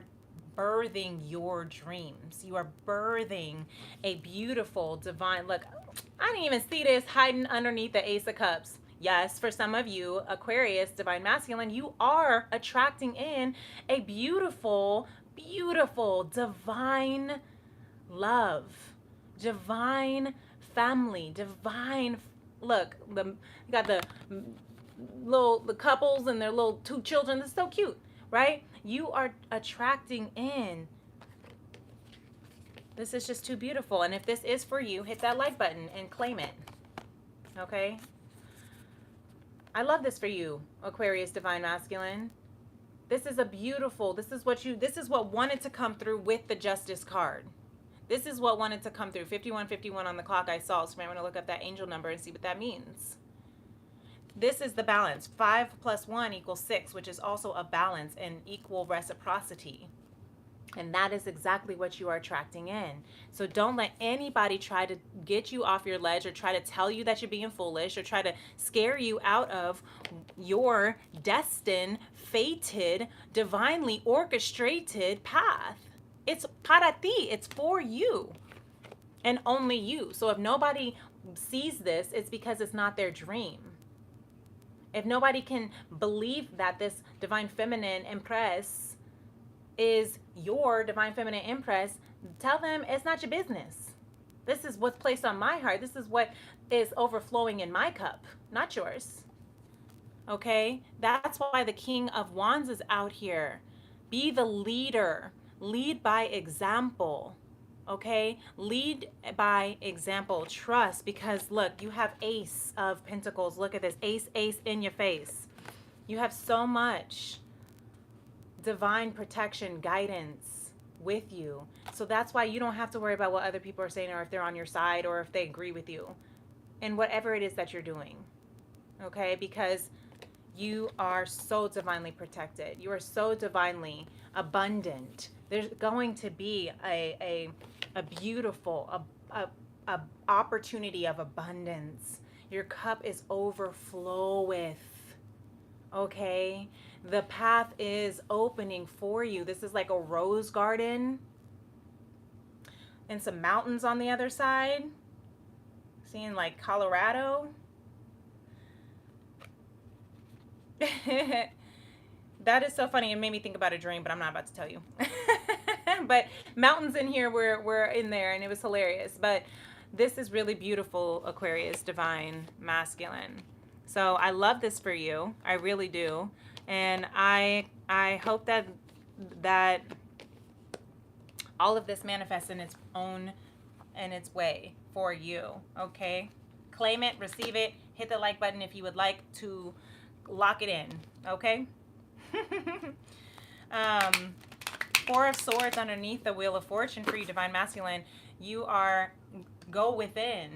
birthing your dreams. You are birthing a beautiful divine, look, I didn't even see this hiding underneath the Ace of Cups. Yes, for some of you, Aquarius, divine masculine, you are attracting in a beautiful, beautiful divine love, divine family, divine, look, you got the couples and their little 2 children. It's so cute, right? You are attracting in. This is just too beautiful. And if this is for you, hit that like button and claim it. Okay? I love this for you, Aquarius divine masculine. This is a beautiful, this is what wanted to come through with the Justice card. This is what wanted to come through. 5151 on the clock I saw, so I want to look up that angel number and see what that means. This is the balance. 5 plus 1 equals 6, which is also a balance and equal reciprocity. And that is exactly what you are attracting in. So don't let anybody try to get you off your ledge or try to tell you that you're being foolish or try to scare you out of your destined, fated, divinely orchestrated path. It's para ti. It's for you and only you. So if nobody sees this, it's because it's not their dream. If nobody can believe that this divine feminine Empress is your divine feminine Empress, tell them it's not your business. This is what's placed on my heart. This is what is overflowing in my cup, not yours. Okay? That's why the King of Wands is out here. Be the leader. Lead by example. Okay? Lead by example. Trust, because look, you have Ace of Pentacles. Look at this. Ace, ace in your face. You have so much divine protection, guidance with you. So that's why you don't have to worry about what other people are saying or if they're on your side or if they agree with you and whatever it is that you're doing. Okay? Because you are so divinely protected. You are so divinely abundant. There's going to be a beautiful a opportunity of abundance. Your cup is overfloweth. Okay? The path is opening for you. This is like a rose garden and some mountains on the other side. Seeing like Colorado. That is so funny. It made me think about a dream, but I'm not about to tell you. But mountains in here were in there, and it was hilarious. But this is really beautiful, Aquarius divine masculine. So I love this for you. I really do. And I hope that all of this manifests in its own and its way for you. Okay? Claim it, receive it, hit the like button if you would like to lock it in. Okay? 4 of Swords underneath the Wheel of Fortune for you, divine masculine. You are go within,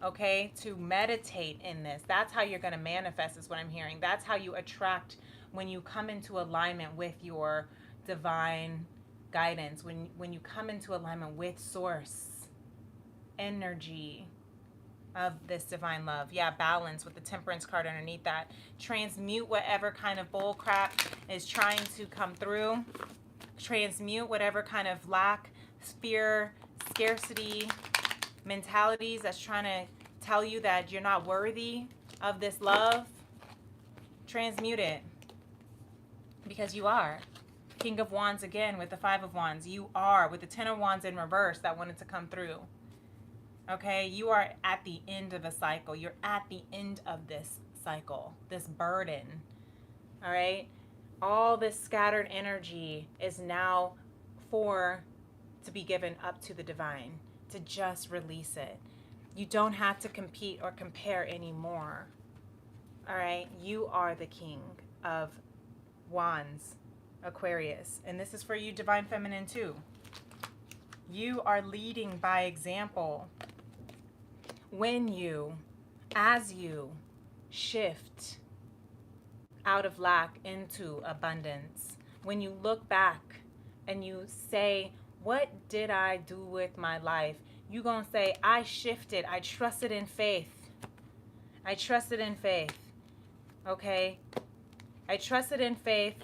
okay, to meditate in this. That's how you're going to manifest, is what I'm hearing. That's how you attract when you come into alignment with your divine guidance, when you come into alignment with source energy. of this divine love. Yeah, balance with the temperance card underneath that. Transmute whatever kind of bull crap is trying to come through. Transmute whatever kind of lack, fear, scarcity mentalities that's trying to tell you that you're not worthy of this love. Transmute it, because you are. King of Wands again with the Five of Wands. You are, with the Ten of Wands in reverse that wanted to come through. Okay, you are at the end of a cycle. You're at the end of this cycle, this burden. All right, all this scattered energy is now to be given up to the divine, to just release it. You don't have to compete or compare anymore. All right, you are the King of Wands, Aquarius, and this is for you, Divine Feminine, too. You are leading by example when you, as you shift out of lack into abundance. When you look back and you say, what did I do with my life? You're going to say, I shifted. I trusted in faith. I trusted in faith. Okay? I trusted in faith,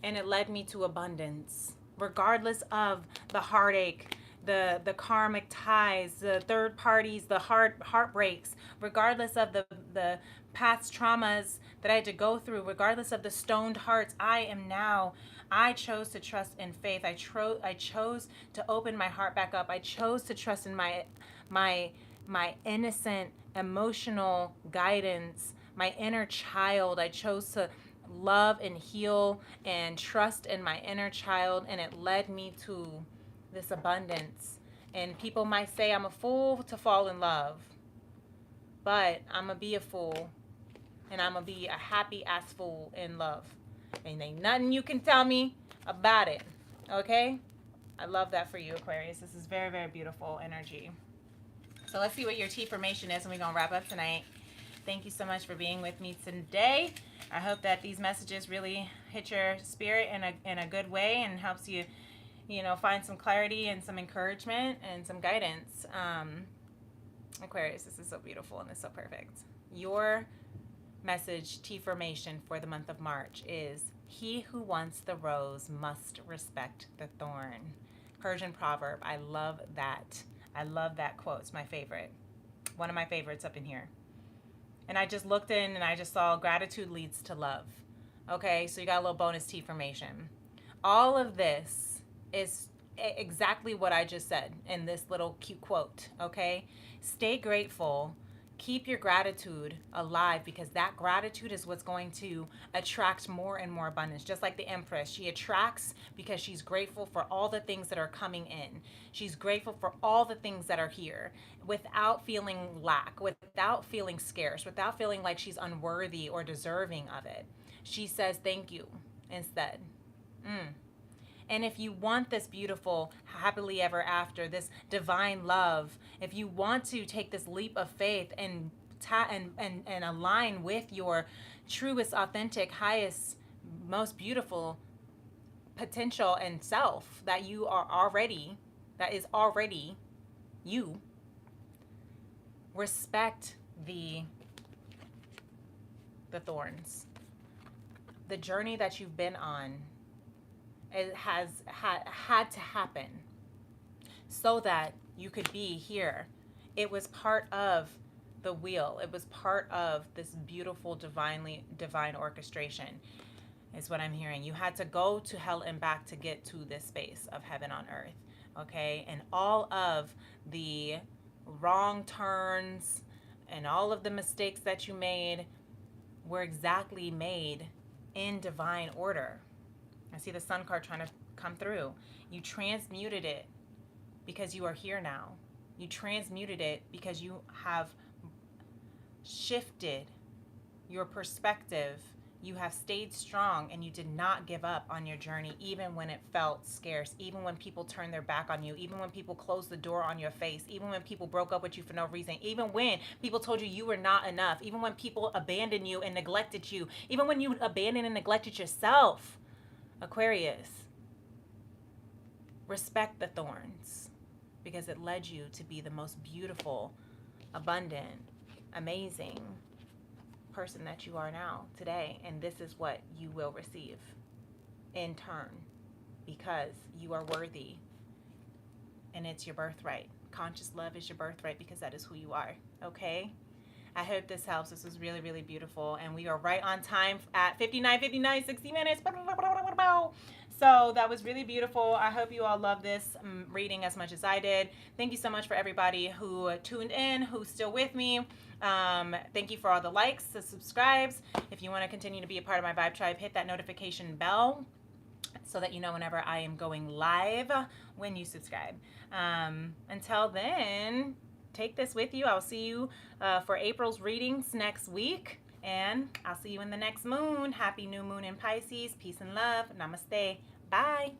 and it led me to abundance. Regardless of the heartache, the karmic ties, the third parties, the heartbreaks, regardless of the past traumas that I had to go through, regardless of the stoned hearts, I chose to trust in faith. I chose to open my heart back up. I chose to trust in my innocent, emotional guidance, my inner child. I chose to love and heal and trust in my inner child, and it led me to this abundance. And people might say I'm a fool to fall in love, but I'm gonna be a fool, and I'm gonna be a happy ass fool in love, and ain't nothing you can tell me about it. Okay, I love that for you, Aquarius. This is very, very beautiful energy. So let's see what your T formation is, and we're gonna wrap up tonight. Thank you so much for being with me today. I hope that these messages really hit your spirit in a good way and helps you, find some clarity and some encouragement and some guidance. Aquarius, this is so beautiful and it's so perfect. Your message, T formation, for the month of March is, he who wants the rose must respect the thorn. Persian proverb. I love that. I love that quote. It's my favorite. One of my favorites up in here. And I just looked in and I just saw gratitude leads to love. Okay, so you got a little bonus T formation. All of this is exactly what I just said in this little cute quote. Okay, stay grateful. Keep your gratitude alive, because that gratitude is what's going to attract more and more abundance. Just like the Empress, she attracts because she's grateful for all the things that are coming in. She's grateful for all the things that are here without feeling lack, without feeling scarce, without feeling like she's unworthy or deserving of it. She says thank you instead. And if you want this beautiful happily ever after, this divine love, if you want to take this leap of faith and align with your truest, authentic, highest, most beautiful potential and self that you are already, that is already you, respect the thorns. The journey that you've been on, it has had to happen so that you could be here. It was part of the wheel. It was part of this beautiful divine orchestration, is what I'm hearing. You had to go to hell and back to get to this space of heaven on earth. Okay, and all of the wrong turns and all of the mistakes that you made were exactly made in divine order. I see the Sun card trying to come through. You transmuted it because you are here now. You transmuted it because you have shifted your perspective. You have stayed strong, and you did not give up on your journey, even when it felt scarce, even when people turned their back on you, even when people closed the door on your face, even when people broke up with you for no reason, even when people told you you were not enough, even when people abandoned you and neglected you, even when you abandoned and neglected yourself. Aquarius, respect the thorns, because it led you to be the most beautiful abundant, amazing person that you are now today. And this is what you will receive in turn, because you are worthy and it's your birthright. Conscious love is your birthright because that is who you are. Okay? I hope this helps. This was really, really beautiful. And we are right on time at 59, 60 minutes. So that was really beautiful. I hope you all love this reading as much as I did. Thank you so much for everybody who tuned in, who's still with me. Thank you for all the likes, the subscribes. If you want to continue to be a part of my Vibe Tribe, hit that notification bell so that you know whenever I am going live when you subscribe. Until then, take this with you. I'll see you for April's readings next week. And I'll see you in the next moon. Happy new moon in Pisces. Peace and love. Namaste. Bye.